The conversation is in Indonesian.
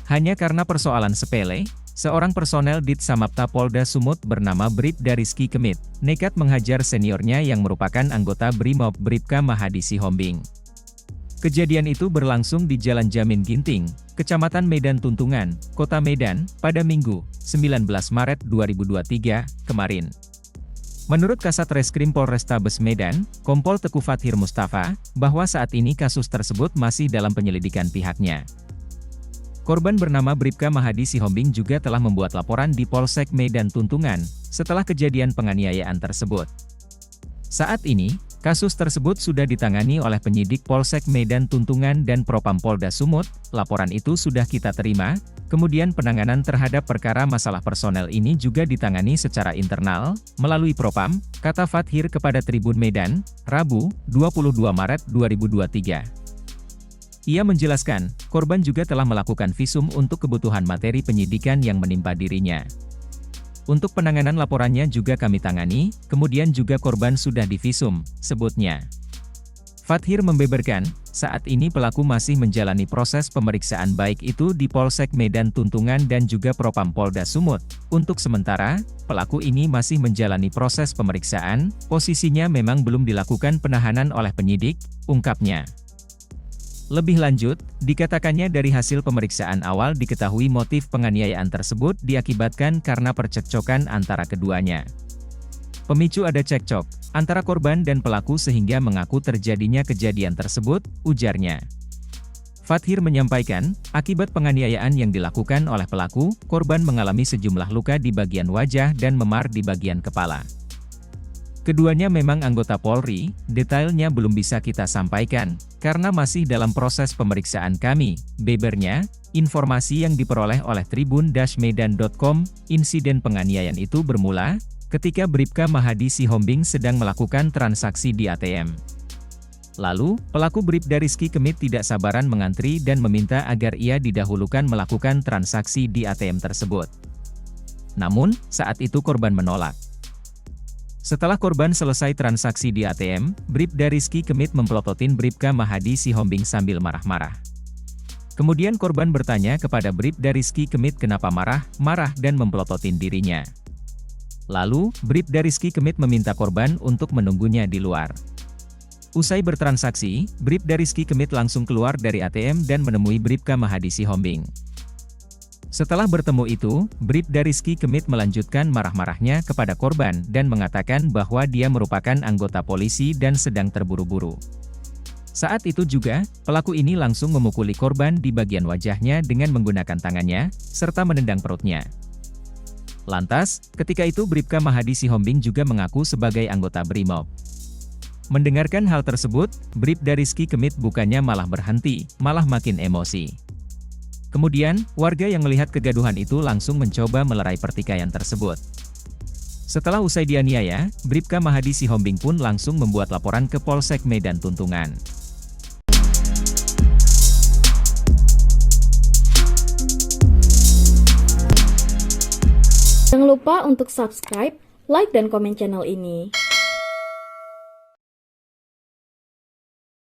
Hanya karena persoalan sepele, seorang personel Ditsamapta Polda Sumut bernama Bribda Rizky Kemit, nekat menghajar seniornya yang merupakan anggota Brimob Bribka Mahadi Sihombing. Kejadian itu berlangsung di Jalan Jamin Ginting, Kecamatan Medan Tuntungan, Kota Medan, pada Minggu, 19 Maret 2023, kemarin. Menurut Kasat Reskrim Polrestabes Medan, Kompol Teku Fathir Mustafa, bahwa saat ini kasus tersebut masih dalam penyelidikan pihaknya. Korban bernama Bribka Mahadi Sihombing juga telah membuat laporan di Polsek Medan Tuntungan, setelah kejadian penganiayaan tersebut. Saat ini, kasus tersebut sudah ditangani oleh penyidik Polsek Medan Tuntungan dan Propam Polda Sumut. Laporan itu sudah kita terima, kemudian penanganan terhadap perkara masalah personel ini juga ditangani secara internal, melalui Propam, kata Fathir kepada Tribun Medan, Rabu, 22 Maret 2023. Ia menjelaskan, korban juga telah melakukan visum untuk kebutuhan materi penyidikan yang menimpa dirinya. Untuk penanganan laporannya juga kami tangani, kemudian juga korban sudah divisum, sebutnya. Fathir membeberkan, saat ini pelaku masih menjalani proses pemeriksaan baik itu di Polsek Medan Tuntungan dan juga Propam Polda Sumut. Untuk sementara, pelaku ini masih menjalani proses pemeriksaan, posisinya memang belum dilakukan penahanan oleh penyidik, ungkapnya. Lebih lanjut, dikatakannya dari hasil pemeriksaan awal diketahui motif penganiayaan tersebut diakibatkan karena percekcokan antara keduanya. Pemicu ada cekcok antara korban dan pelaku sehingga mengaku terjadinya kejadian tersebut, ujarnya. Fathir menyampaikan, akibat penganiayaan yang dilakukan oleh pelaku, korban mengalami sejumlah luka di bagian wajah dan memar di bagian kepala. Keduanya memang anggota Polri, detailnya belum bisa kita sampaikan, karena masih dalam proses pemeriksaan kami, bebernya. Informasi yang diperoleh oleh tribun-medan.com, insiden penganiayaan itu bermula, ketika Bribka Mahadi Sihombing sedang melakukan transaksi di ATM. Lalu, pelaku Bribda Rizky Kemit tidak sabaran mengantri dan meminta agar ia didahulukan melakukan transaksi di ATM tersebut. Namun, saat itu korban menolak. Setelah korban selesai transaksi di ATM, Bribda Rizky Kemit memplototin Bribka Mahadi Sihombing sambil marah-marah. Kemudian korban bertanya kepada Bribda Rizky Kemit kenapa marah dan memplototin dirinya. Lalu, Bribda Rizky Kemit meminta korban untuk menunggunya di luar. Usai bertransaksi, Bribda Rizky Kemit langsung keluar dari ATM dan menemui Bribka Mahadi Sihombing. Setelah bertemu itu, Bribda Rizky Kemit melanjutkan marah-marahnya kepada korban dan mengatakan bahwa dia merupakan anggota polisi dan sedang terburu-buru. Saat itu juga, pelaku ini langsung memukuli korban di bagian wajahnya dengan menggunakan tangannya, serta menendang perutnya. Lantas, ketika itu Bribka Mahadi Sihombing juga mengaku sebagai anggota Brimob. Mendengarkan hal tersebut, Bribda Rizky Kemit bukannya malah berhenti, malah makin emosi. Kemudian, warga yang melihat kegaduhan itu langsung mencoba melerai pertikaian tersebut. Setelah usai dianiaya, Bribka Mahadi Sihombing pun langsung membuat laporan ke Polsek Medan Tuntungan. Jangan lupa untuk subscribe, like, dan komen channel ini.